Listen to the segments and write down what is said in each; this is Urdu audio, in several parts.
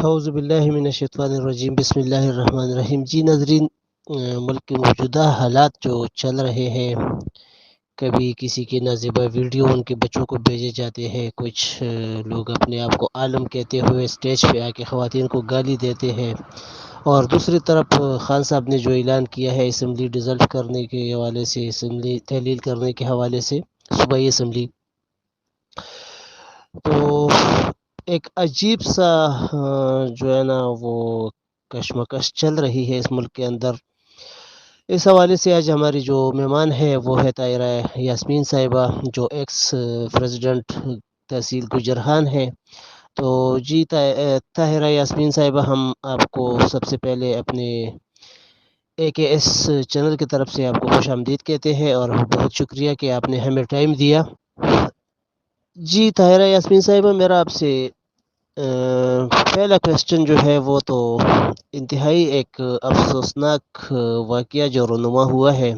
اعوذ باللہ من الشیطان الرجیم، بسم اللہ الرحمن الرحیم۔ جی ناظرین، ملک کے موجودہ حالات جو چل رہے ہیں، کبھی کسی کی نازیبا ویڈیو ان کے بچوں کو بھیجے جاتے ہیں، کچھ لوگ اپنے آپ کو عالم کہتے ہوئے اسٹیج پہ آ کے خواتین کو گالی دیتے ہیں، اور دوسری طرف خان صاحب نے جو اعلان کیا ہے اسمبلی ڈیزالو کرنے کے حوالے سے، اسمبلی تحلیل کرنے کے حوالے سے، صوبائی اسمبلی، تو ایک عجیب سا جو ہے نا وہ کشمکش چل رہی ہے اس ملک کے اندر۔ اس حوالے سے آج ہماری جو مہمان ہے وہ ہے طاہرہ یاسمین صاحبہ، جو ایکس پریزیڈنٹ تحصیل گجرہان ہے۔ تو جی طاہرہ یاسمین صاحبہ، ہم آپ کو سب سے پہلے اپنے AKS چینل کی طرف سے آپ کو خوش آمدید کہتے ہیں، اور بہت شکریہ کہ آپ نے ہمیں ٹائم دیا۔ جی طاہرہ یاسمین صاحبہ، میرا آپ سے پہلا کویسچن جو ہے وہ تو انتہائی ایک افسوسناک واقعہ جو رونما ہوا ہے،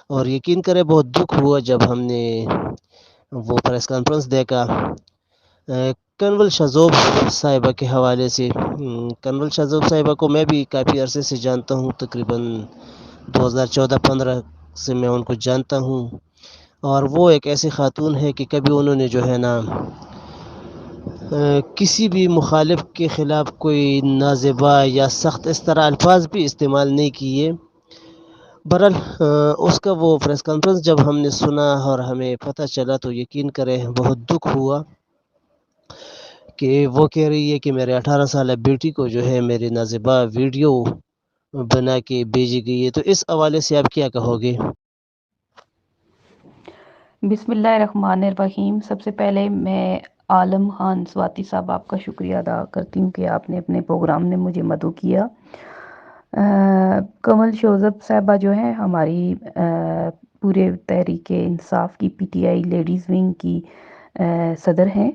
اور یقین کرے بہت دکھ ہوا جب ہم نے وہ پریس کانفرنس دیکھا کنول شذوب صاحبہ کے حوالے سے۔ کنول شذوب صاحبہ کو میں بھی کافی عرصے سے جانتا ہوں، تقریباً 2014-15 سے میں ان کو جانتا ہوں، اور وہ ایک ایسی خاتون ہے کہ کبھی انہوں نے جو ہے نا کسی بھی مخالف کے خلاف کوئی نازیبا یا سخت اس طرح الفاظ بھی استعمال نہیں کیے۔ بہرحال اس کا وہ پریس کانفرنس جب ہم نے سنا اور ہمیں پتہ چلا تو یقین کریں بہت دکھ ہوا کہ وہ کہہ رہی ہے کہ میرے 18 سالہ بیٹی کو جو ہے میری نازیبا ویڈیو بنا کے بھیجی گئی ہے۔ تو اس حوالے سے آپ کیا کہو گے؟ بسم اللہ الرحمن الرحیم۔ سب سے پہلے میں عالم خان سواتی صاحب آپ کا شکریہ ادا کرتی ہوں کہ آپ نے اپنے پروگرام میں مجھے مدعو کیا۔ کنول شذوب صاحبہ جو ہیں ہماری پورے تحریک انصاف کی PTI لیڈیز ونگ کی صدر ہیں،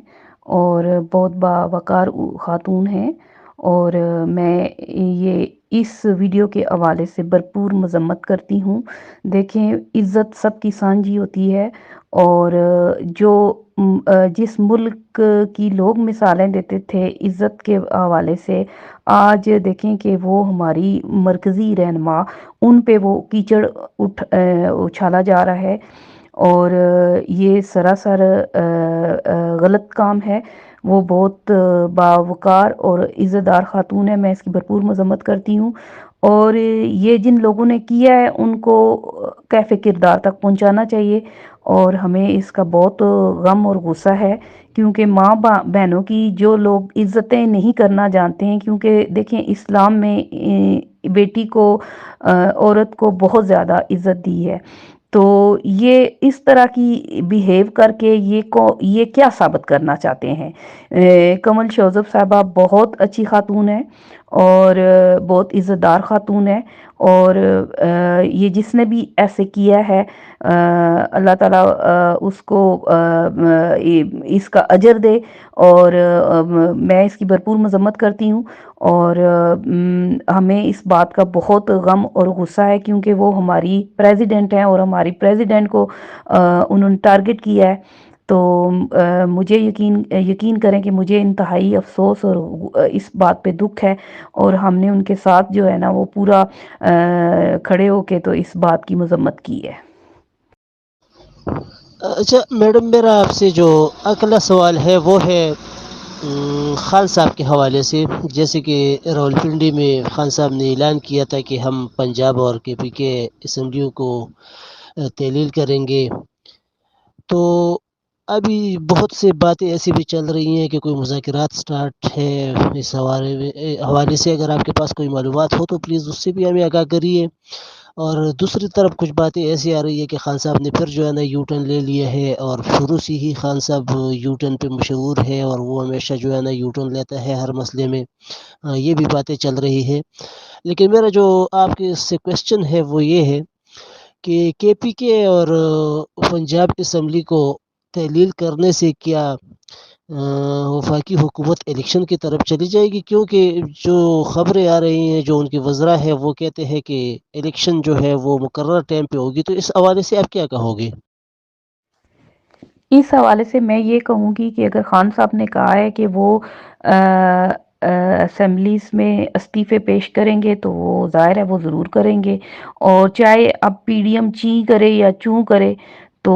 اور بہت باوقار خاتون ہیں، اور میں یہ اس ویڈیو کے حوالے سے بھرپور مذمت کرتی ہوں۔ دیکھیں، عزت سب کی سانجھی ہوتی ہے، اور جو جس ملک کی لوگ مثالیں دیتے تھے عزت کے حوالے سے، آج دیکھیں کہ وہ ہماری مرکزی رہنما، ان پہ وہ کیچڑ اچھالا جا رہا ہے، اور یہ سراسر غلط کام ہے۔ وہ بہت باوقار اور عزت دار خاتون ہے، میں اس کی بھرپور مذمت کرتی ہوں، اور یہ جن لوگوں نے کیا ہے ان کو کیف کردار تک پہنچانا چاہیے، اور ہمیں اس کا بہت غم اور غصہ ہے، کیونکہ ماں بہنوں کی جو لوگ عزتیں نہیں کرنا جانتے ہیں، کیونکہ دیکھیں اسلام میں بیٹی کو، عورت کو بہت زیادہ عزت دی ہے، تو یہ اس طرح کی بیہیو کر کے یہ کیا ثابت کرنا چاہتے ہیں؟ کنول شذوب صاحبہ بہت اچھی خاتون ہے، اور بہت عزت دار خاتون ہے، اور یہ جس نے بھی ایسے کیا ہے اللہ تعالیٰ اس کو اس کا اجر دے، اور میں اس کی بھرپور مذمت کرتی ہوں، اور ہمیں اس بات کا بہت غم اور غصہ ہے، کیونکہ وہ ہماری پریزیڈنٹ ہیں، اور ہماری پریزیڈنٹ کو انہوں نے ٹارگٹ کیا ہے۔ تو مجھے یقین کریں کہ مجھے انتہائی افسوس اور اس بات پہ دکھ ہے، اور ہم نے ان کے ساتھ جو ہے نا وہ پورا کھڑے ہو کے تو اس بات کی مذمت کی ہے۔ اچھا میڈم، میرا آپ سے جو اگلا سوال ہے وہ ہے خان صاحب کے حوالے سے۔ جیسے کہ راولپنڈی میں خان صاحب نے اعلان کیا تھا کہ ہم پنجاب اور KP کے اسمبلیوں کو تحلیل کریں گے، تو ابھی بہت سے باتیں ایسی بھی چل رہی ہیں کہ کوئی مذاکرات سٹارٹ ہے اس حوالے سے۔ اگر آپ کے پاس کوئی معلومات ہو تو پلیز اس سے بھی ہمیں آگاہ کریے۔ اور دوسری طرف کچھ باتیں ایسی آ رہی ہے کہ خان صاحب نے پھر جو ہے نا یو ٹرن لے لیا ہے، اور شروع سے ہی خان صاحب یو ٹرن پہ مشہور ہے، اور وہ ہمیشہ جو ہے نا یو ٹرن لیتا ہے ہر مسئلے میں۔ یہ بھی باتیں چل رہی ہے، لیکن میرا جو آپ کے سے کویسچن ہے وہ یہ ہے کہ KP کے اور پنجاب اسمبلی کو تحلیل کرنے سے کیا وفاقی حکومت الیکشن کی طرف چلی جائے گی؟ کیونکہ جو خبریں آ رہی ہیں، جو ان کے وزراء ہیں وہ کہتے ہیں کہ الیکشن جو ہے وہ مقررہ ٹائم پہ ہوگی، تو اس حوالے سے آپ کیا کہو گے؟ اس حوالے سے میں یہ کہوں گی کہ اگر خان صاحب نے کہا ہے کہ وہ اسمبلیز میں استعفے پیش کریں گے تو وہ ظاہر ہے وہ ضرور کریں گے، اور چاہے اب پی ڈی ایم چی کرے یا چوں کرے، تو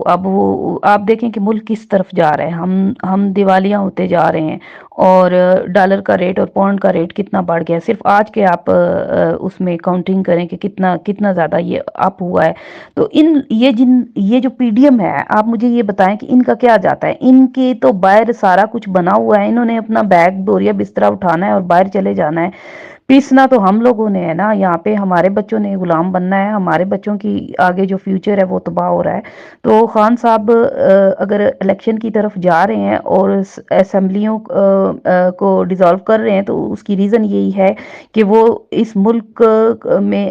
اب وہ آپ دیکھیں کہ ملک کس طرف جا رہا ہے، ہم دیوالیاں ہوتے جا رہے ہیں، اور ڈالر کا ریٹ اور پاؤنڈ کا ریٹ کتنا بڑھ گیا، صرف آج کے آپ اس میں کاؤنٹنگ کریں کہ کتنا زیادہ یہ اپ ہوا ہے۔ تو یہ جو پی ڈی ایم ہے، آپ مجھے یہ بتائیں کہ ان کا کیا جاتا ہے؟ ان کے تو باہر سارا کچھ بنا ہوا ہے، انہوں نے اپنا بیگ بوریا بستر اٹھانا ہے اور باہر چلے جانا ہے۔ پیسنا تو ہم لوگوں نے ہے نا، یہاں پہ ہمارے بچوں نے غلام بننا ہے، ہمارے بچوں کی آگے جو فیوچر ہے وہ تباہ ہو رہا ہے۔ تو خان صاحب اگر الیکشن کی طرف جا رہے ہیں اور اسمبلیوں کو ڈیزالو کر رہے ہیں، تو اس کی ریزن یہی ہے کہ وہ اس ملک میں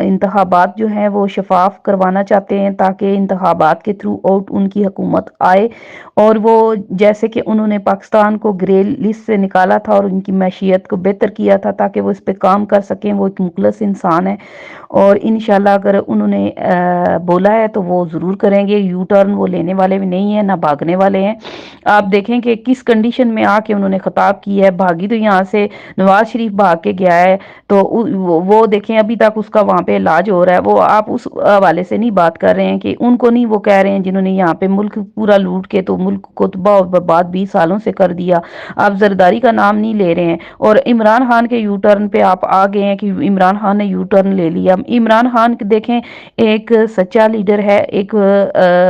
انتخابات جو ہیں وہ شفاف کروانا چاہتے ہیں، تاکہ انتخابات کے تھرو آؤٹ ان کی حکومت آئے، اور وہ جیسے کہ انہوں نے پاکستان کو گرے لسٹ سے نکالا تھا اور ان کی معیشت کو بہتر کیا تھا تاکہ وہ اس پہ کام کر سکیں، وہ ایک مخلص انسان ہے، اور انشاءاللہ اگر انہوں نے بولا ہے تو وہ ضرور کریں گے۔ یو ٹرن وہ لینے والے بھی نہیں ہیں، نہ بھاگنے والے ہیں۔ آپ دیکھیں کہ کس کنڈیشن میں آ کے انہوں نے خطاب کی ہے، بھاگی تو یہاں سے نواز شریف بھاگ کے گیا ہے، تو وہ دیکھیں ابھی تک اس کا وہاں پہ علاج ہو رہا ہے، وہ آپ اس حوالے سے نہیں بات کر رہے ہیں کہ ان کو نہیں، وہ کہہ رہے ہیں جنہوں نے یہاں پہ ملک پورا لوٹ کے تو ملک کو تباہ و برباد 20 سالوں سے کر دیا، آپ زرداری کا نام نہیں لے رہے ہیں۔ اور عمران خان کے یو ٹرن پہ آپ آ گئے ہیں کہ عمران خان نے یو ٹرن لے لیا۔ عمران خان دیکھیں ایک سچا لیڈر ہے، ایک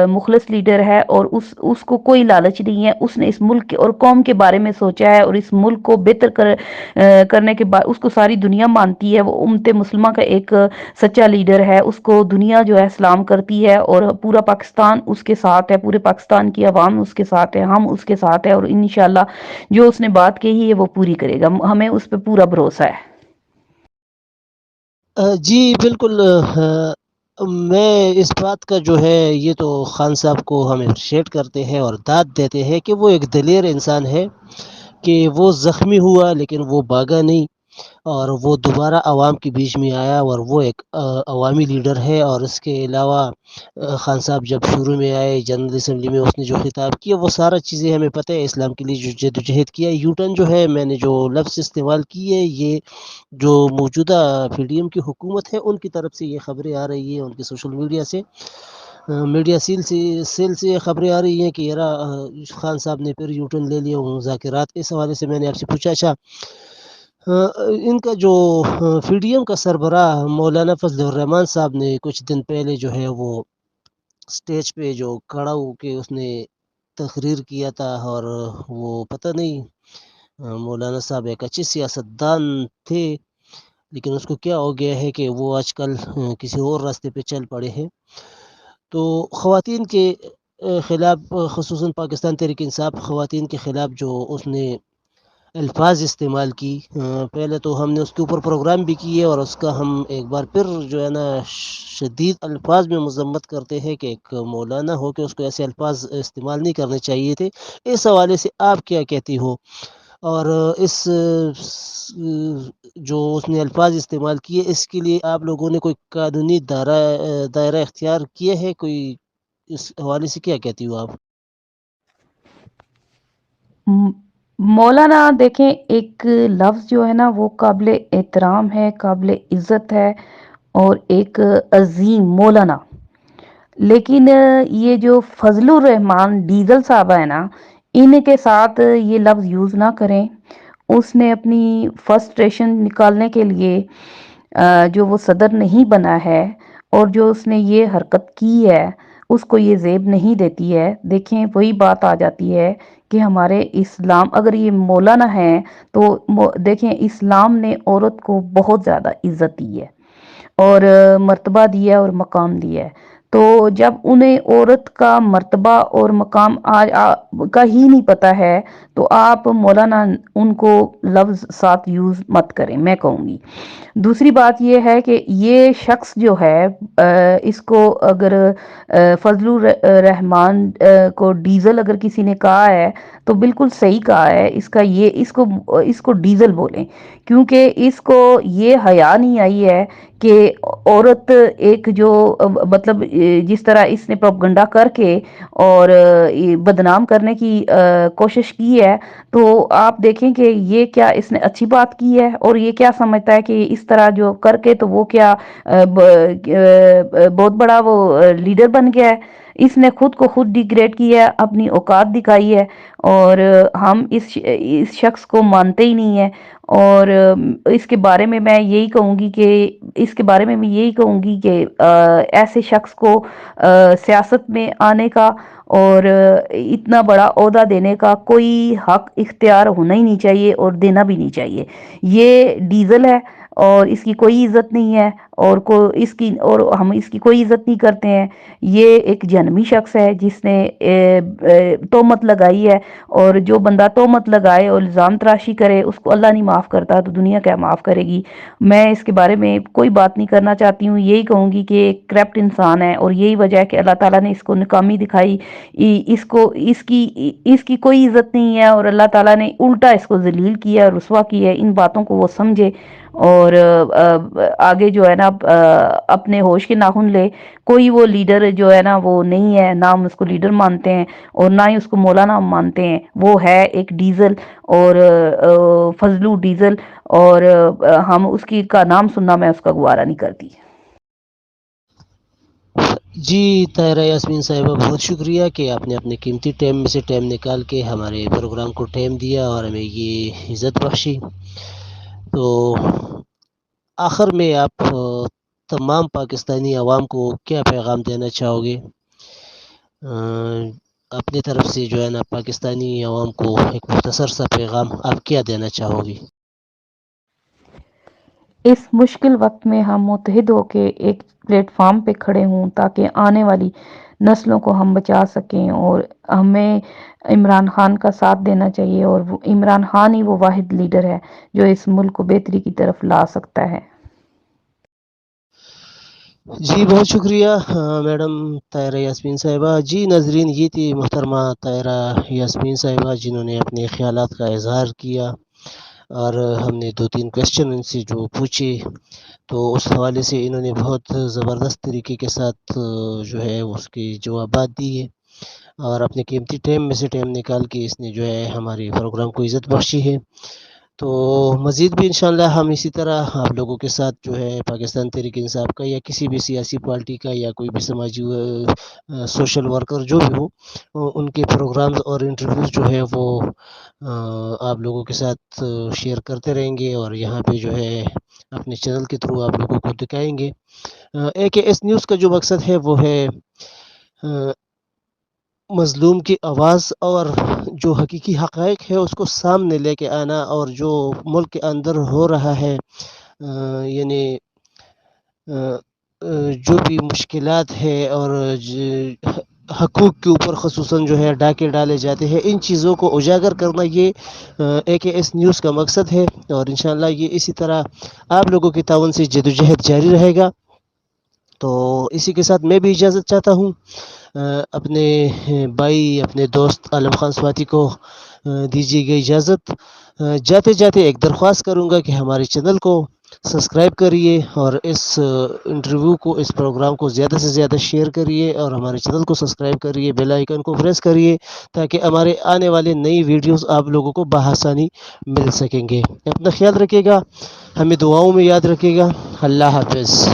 مخلص لیڈر ہے، اور اس کو کوئی لالچ نہیں ہے، اس نے اس ملک اور قوم کے بارے میں سوچا ہے، اور اس ملک کو بہتر کرنے کے بعد اس کو ساری دنیا مانتی ہے، وہ امت مسلمہ کا ایک سچا لیڈر ہے، اس کو دنیا جو ہے سلام کرتی ہے، اور پورا پاکستان اس کے ساتھ ہے، پورے پاکستان کی عوام اس کے ساتھ ہے، ہم اس کے ساتھ ہے، اور انشاءاللہ جو اس نے بات کہی ہے وہ پوری کرے گا، ہمیں اس پہ پورا بھروسہ ہے۔ جی بالکل، میں اس بات کا جو ہے یہ تو خان صاحب کو ہم اپریشیٹ کرتے ہیں اور داد دیتے ہیں کہ وہ ایک دلیر انسان ہے، کہ وہ زخمی ہوا لیکن وہ بھاگا نہیں، اور وہ دوبارہ عوام کے بیچ میں آیا، اور وہ ایک عوامی لیڈر ہے۔ اور اس کے علاوہ خان صاحب جب شروع میں آئے جنرل اسمبلی میں، اس نے جو خطاب کیا وہ سارا چیزیں ہمیں پتہ ہے، اسلام کے لیے جو جدوجہد کیا۔ یو ٹرن جو ہے، میں نے جو لفظ استعمال کی ہے، یہ جو موجودہ پی ڈی ایم کی حکومت ہے ان کی طرف سے یہ خبریں آ رہی ہیں، ان کے سوشل میڈیا سے، میڈیا سیل سے یہ خبریں آ رہی ہیں کہ یار خان صاحب نے پھر یو ٹرن لے لیا، مذاکرات۔ اس حوالے سے میں نے آپ سے پوچھا، اچھا ان کا جو پی ڈی ایم کا سربراہ مولانا فضل الرحمان صاحب نے کچھ دن پہلے جو ہے وہ اسٹیج پہ جو کھڑا ہو کے اس نے تقریر کیا تھا، اور وہ پتہ نہیں مولانا صاحب ایک اچھے سیاست دان تھے، لیکن اس کو کیا ہو گیا ہے کہ وہ آج کل کسی اور راستے پہ چل پڑے ہیں۔ تو خواتین کے خلاف، خصوصاً پاکستان تحریک انصاف خواتین کے خلاف جو اس نے الفاظ استعمال کی، پہلے تو ہم نے اس کے اوپر پروگرام بھی کیے، اور اس کا ہم ایک بار پھر جو ہے نا شدید الفاظ میں مذمت کرتے ہیں کہ ایک مولانا ہو کے اس کو ایسے الفاظ استعمال نہیں کرنے چاہیے تھے۔ اس حوالے سے آپ کیا کہتی ہو؟ اور اس جو اس نے الفاظ استعمال کیے، اس کے لیے آپ لوگوں نے کوئی قانونی دائرہ اختیار کیے ہے؟ کوئی اس حوالے سے کیا کہتی ہو آپ؟ مولانا دیکھیں ایک لفظ جو ہے نا وہ قابل احترام ہے، قابل عزت ہے، اور ایک عظیم مولانا، لیکن یہ جو فضل الرحمان ڈیزل صاحب ہے نا، ان کے ساتھ یہ لفظ یوز نہ کریں۔ اس نے اپنی فرسٹریشن نکالنے کے لیے جو وہ صدر نہیں بنا ہے، اور جو اس نے یہ حرکت کی ہے، اس کو یہ زیب نہیں دیتی ہے۔ دیکھیں وہی بات آ جاتی ہے کہ ہمارے اسلام، اگر یہ مولانا ہیں تو دیکھیں اسلام نے عورت کو بہت زیادہ عزت دی ہے اور مرتبہ دیا اور مقام دیا ہے، تو جب انہیں عورت کا مرتبہ اور مقام کا ہی نہیں پتہ ہے، تو آپ مولانا ان کو لفظ ساتھ یوز مت کریں، میں کہوں گی۔ دوسری بات یہ ہے کہ یہ شخص جو ہے، اس کو اگر فضل الرحمان کو ڈیزل اگر کسی نے کہا ہے تو بالکل صحیح کہا ہے، اس کو ڈیزل بولیں، کیونکہ اس کو یہ حیا نہیں آئی ہے کہ عورت ایک جو مطلب جس طرح اس نے پروپگنڈا کر کے اور بدنام کرنے کی کوشش کی ہے، تو آپ دیکھیں کہ یہ کیا اس نے اچھی بات کی ہے، اور یہ کیا سمجھتا ہے کہ اس طرح جو کر کے تو وہ کیا بہت بڑا وہ لیڈر بن گیا ہے۔ اس نے خود کو خود ڈیگریڈ کیا ہے، اپنی اوقات دکھائی ہے، اور ہم اس شخص کو مانتے ہی نہیں ہیں۔ اور اس کے بارے میں میں یہی کہوں گی کہ ایسے شخص کو سیاست میں آنے کا اور اتنا بڑا عہدہ دینے کا کوئی حق اختیار ہونا ہی نہیں چاہیے، اور دینا بھی نہیں چاہیے۔ یہ ڈیزل ہے اور اس کی کوئی عزت نہیں ہے، اور ہم اس کی کوئی عزت نہیں کرتے ہیں۔ یہ ایک جہنمی شخص ہے جس نے تہمت لگائی ہے، اور جو بندہ تہمت لگائے اور الزام تراشی کرے اس کو اللہ نہیں معاف کرتا، تو دنیا کیا معاف کرے گی۔ میں اس کے بارے میں کوئی بات نہیں کرنا چاہتی ہوں، یہی کہوں گی کہ ایک کرپٹ انسان ہے، اور یہی وجہ ہے کہ اللہ تعالیٰ نے اس کو ناکامی دکھائی۔ اس کی کوئی عزت نہیں ہے، اور اللہ تعالیٰ نے الٹا اس کو ذلیل کیا اور رسوا کیا ہے۔ ان باتوں کو وہ سمجھے اور آگے جو ہے نا اپنے ہوش کے ناخن لے۔ کوئی وہ لیڈر جو ہے نا وہ نہیں ہے، نہ ہم اس کو لیڈر مانتے ہیں اور نہ ہی اس کو مولانا مانتے ہیں۔ وہ ہے ایک ڈیزل، اور فضلو ڈیزل، اور ہم اس کا نام سننا میں اس کا گوارا نہیں کرتی۔ جی طاہرہ یاسمین صاحبہ، بہت شکریہ کہ آپ نے اپنے قیمتی ٹائم میں سے ٹائم نکال کے ہمارے پروگرام کو ٹائم دیا اور ہمیں یہ عزت بخشی۔ تو آخر میں آپ تمام پاکستانی عوام کو کیا پیغام دینا چاہو گے؟ اپنی طرف سے جو ہے نا پاکستانی عوام کو ایک مختصر سا پیغام آپ کیا دینا چاہو گی؟ اس مشکل وقت میں ہم متحد ہو کے ایک پلیٹ فارم پہ کھڑے ہوں تاکہ آنے والی نسلوں کو ہم بچا سکیں، اور ہمیں عمران خان کا ساتھ دینا چاہیے، اور عمران خان ہی وہ واحد لیڈر ہے جو اس ملک کو بہتری کی طرف لا سکتا ہے۔ جی بہت شکریہ میڈم طاہرہ یاسمین صاحبہ۔ جی ناظرین، یہ تھی محترمہ طاہرہ یاسمین صاحبہ جنہوں نے اپنے خیالات کا اظہار کیا، اور ہم نے 2-3 کویشچن ان سے جو پوچھے تو اس حوالے سے انہوں نے بہت زبردست طریقے کے ساتھ جو ہے اس کے جوابات دیے، اور اپنے قیمتی ٹائم میں سے ٹائم نکال کے اس نے جو ہے ہمارے پروگرام کو عزت بخشی ہے۔ تو مزید بھی انشاءاللہ ہم اسی طرح آپ لوگوں کے ساتھ جو ہے پاکستان تحریک انصاف کا یا کسی بھی سیاسی پارٹی کا یا کوئی بھی سماجی سوشل ورکر جو بھی ہو، ان کے پروگرامز اور انٹرویوز جو ہے وہ آپ لوگوں کے ساتھ شیئر کرتے رہیں گے، اور یہاں پہ جو ہے اپنے چینل کے تھرو آپ لوگوں کو دکھائیں گے۔ AKS نیوز کا جو مقصد ہے وہ ہے مظلوم کی آواز اور جو حقیقی حقائق ہے اس کو سامنے لے کے آنا، اور جو ملک کے اندر ہو رہا ہے یعنی جو بھی مشکلات ہے اور حقوق کے اوپر خصوصاً جو ہے ڈاکے ڈالے جاتے ہیں، ان چیزوں کو اجاگر کرنا یہ AKS نیوز کا مقصد ہے، اور انشاءاللہ یہ اسی طرح آپ لوگوں کے تعاون سے جدوجہد جاری رہے گا۔ تو اسی کے ساتھ میں بھی اجازت چاہتا ہوں، اپنے بھائی اپنے دوست عالم خان سواتی کو دیجیے گئی اجازت۔ جاتے جاتے ایک درخواست کروں گا کہ ہمارے چینل کو سبسکرائب کریے، اور اس انٹرویو کو، اس پروگرام کو زیادہ سے زیادہ شیئر کریے، اور ہمارے چینل کو سبسکرائب کریے، بیل آئیکن کو پریس کریے تاکہ ہمارے آنے والے نئی ویڈیوز آپ لوگوں کو بآسانی مل سکیں گے۔ اپنا خیال رکھیے گا، ہمیں دعاؤں میں یاد رکھیے گا۔ اللہ حافظ۔